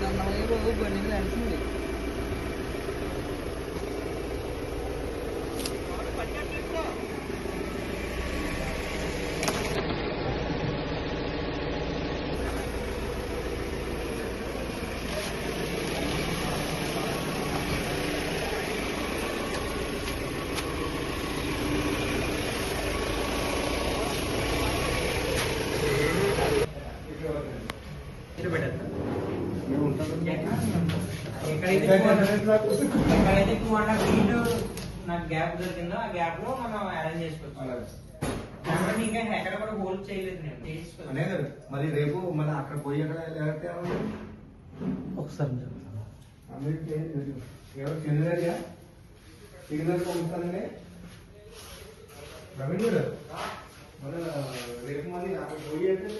కన్నమయ్య బాబు బండి నడిచింది. ఎక్కడైతే 200 feet నాకు గ్యాప్ దొరికిందో ఆ గ్యాప్ లో మనం అరేంజ్ చేసుకోవచ్చు. ఇంకా ఎక్కడ కూడా హోల్డ్ చేయలేదు నేను మరి రేపు మళ్ళీ అక్కడ పోయి అక్కడ ఒకసారి ఎవరు చెందినదిగా సిగ్నల్ పంపుతానని రవీంద్ర మరి రేపు మళ్ళీ అక్కడ పోయి అంటే